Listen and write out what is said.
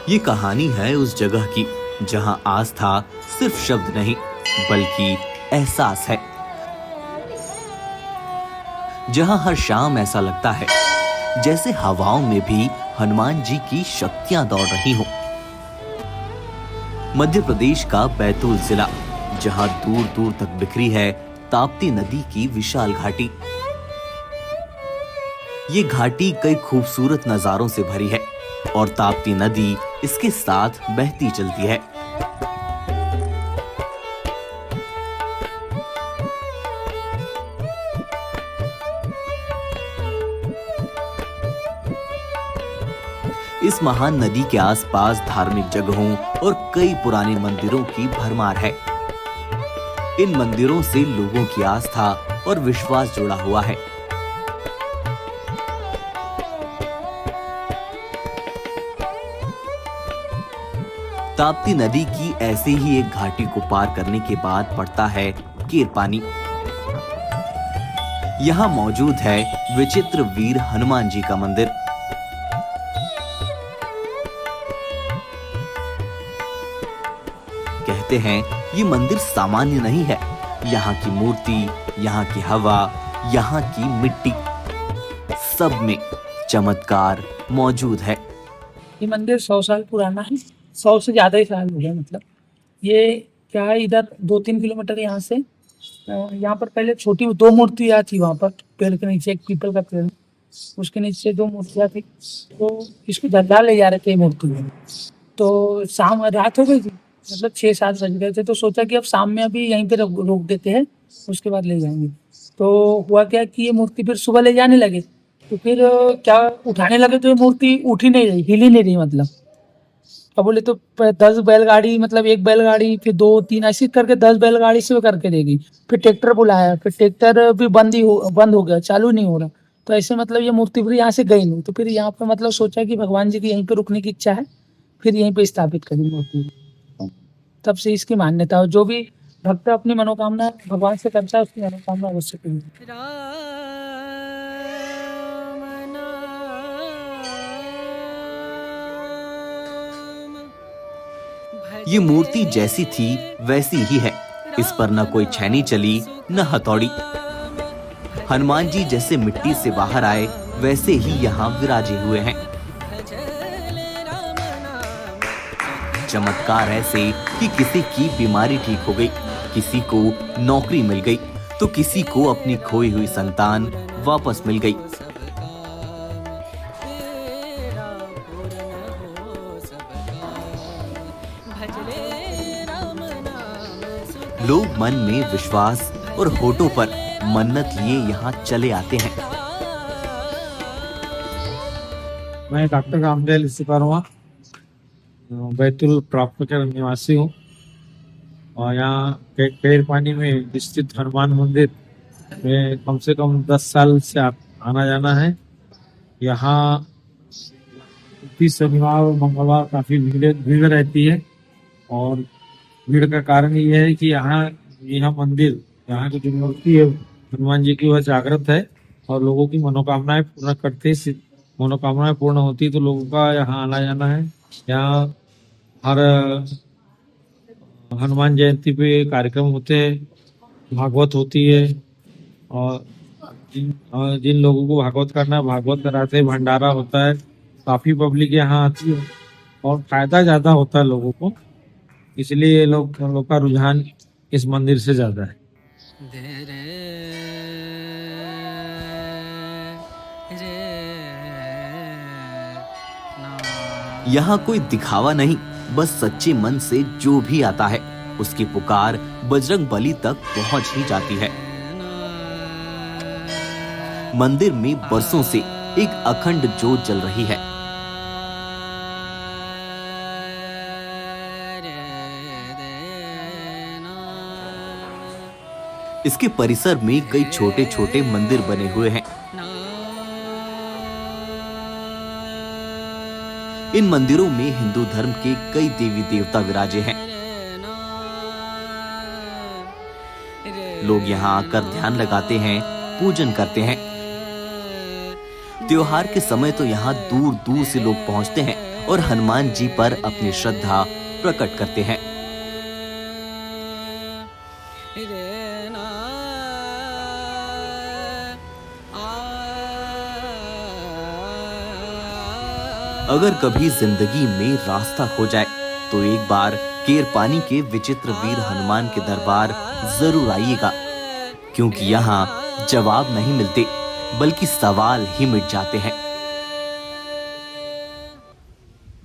ये कहानी है उस जगह की जहां आस्था सिर्फ शब्द नहीं बल्कि एहसास है। जहां हर शाम ऐसा लगता है जैसे हवाओं में भी हनुमान जी की शक्तियां दौड़ रही हों। मध्य प्रदेश का बैतूल जिला, जहां दूर दूर तक बिखरी है ताप्ती नदी की विशाल घाटी। ये घाटी कई खूबसूरत नजारों से भरी है और ताप्ती नदी इसके साथ बहती चलती है। इस महान नदी के आसपास धार्मिक जगहों और कई पुराने मंदिरों की भरमार है। इन मंदिरों से लोगों की आस्था और विश्वास जुड़ा हुआ है। ताप्ती नदी की ऐसे ही एक घाटी को पार करने के बाद पड़ता है केरपानी। यहां मौजूद है विचित्र वीर हनुमान जी का मंदिर। कहते हैं ये मंदिर सामान्य नहीं है। यहाँ की मूर्ति, यहाँ की हवा, यहाँ की मिट्टी, सब में चमत्कार मौजूद है। ये मंदिर 100 साल पुराना है, 100 से ज़्यादा ही साल हो गया। मतलब ये क्या है, इधर 2-3 किलोमीटर यहाँ से यहाँ पर पहले छोटी 2 मूर्तियाँ थी। वहाँ पर पेड़ के नीचे एक पीपल का पेड़, उसके नीचे 2 मूर्तियाँ थी। तो इसको जला ले जा रहे थे मूर्ति में। तो शाम रात हो गई थी, मतलब 6-7 बज गए थे। तो सोचा कि अब शाम में अभी यहीं पे रोक देते हैं, उसके बाद ले जाएंगे। तो हुआ क्या कि ये मूर्ति फिर सुबह ले जाने लगे। तो फिर क्या उठाने लगे तो ये मूर्ति उठ ही नहीं रही, हिल ही नहीं रही। मतलब अब बोले तो 10 बैलगाड़ी, मतलब एक बैलगाड़ी, फिर 2-3 ऐसे करके 10 बैलगाड़ी से वो करके देगी। फिर ट्रैक्टर बुलाया, फिर ट्रैक्टर भी बंद हो गया, चालू नहीं हो रहा। तो ऐसे मतलब ये मूर्ति फिर यहाँ से गई नहीं। तो फिर यहाँ पे मतलब सोचा कि भगवान जी की यहीं पे रुकने की इच्छा है, फिर यहीं पे स्थापित करी मूर्ति। तब से इसकी मान्यता है। जो भी भक्त अपनी मनोकामना भगवान से करता है, उसकी मनोकामना अवश्य पूरी होती है। ये मूर्ति जैसी थी वैसी ही है। इस पर न कोई छैनी चली न हथौड़ी। हनुमान जी जैसे मिट्टी से बाहर आए वैसे ही यहाँ विराजे हुए हैं। चमत्कार ऐसे कि किसी की बीमारी ठीक हो गई, किसी को नौकरी मिल गई, तो किसी को अपनी खोई हुई संतान वापस मिल गई। लोग मन में विश्वास और होठों पर मन्नत लिए यहाँ चले आते हैं। मैं डॉक्टर रामदयाल सिपारवा, बैतूल प्रॉपर निवासी हूँ और यहाँ केरपानी में स्थित हनुमान मंदिर में कम से कम 10 साल से आना जाना है। यहाँ शनिवार और मंगलवार काफ़ी भीड़ रहती है और भीड़ का कारण ये है कि यह मंदिर, यहाँ की जो मूर्ति है हनुमान जी की, वह जागृत है और लोगों की मनोकामनाएं पूर्ण करते, मनोकामनाएं पूर्ण होती तो लोगों का यहाँ आना जाना है। यहाँ हर हनुमान जयंती पे कार्यक्रम होते हैं, भागवत होती है और जिन लोगों को भागवत करना है भागवत कराते हैं, भंडारा होता है। काफ़ी पब्लिक यहाँ आती है और फायदा ज़्यादा होता है लोगों को, इसलिए लोग का रुझान इस मंदिर से ज्यादा है। यहाँ कोई दिखावा नहीं, बस सच्चे मन से जो भी आता है उसकी पुकार बजरंग बली तक पहुंच ही जाती है। मंदिर में बरसों से एक अखंड जोत जल रही है। इसके परिसर में कई छोटे छोटे मंदिर बने हुए हैं। इन मंदिरों में हिंदू धर्म के कई देवी देवता विराजे हैं। लोग यहाँ आकर ध्यान लगाते हैं, पूजन करते हैं। त्योहार के समय तो यहाँ दूर दूर से लोग पहुंचते हैं और हनुमान जी पर अपनी श्रद्धा प्रकट करते हैं। अगर कभी जिंदगी में रास्ता खो जाए तो एक बार केरपानी के विचित्र वीर हनुमान के दरबार जरूर आइएगा, क्योंकि यहाँ जवाब नहीं मिलते बल्कि सवाल ही मिट जाते हैं।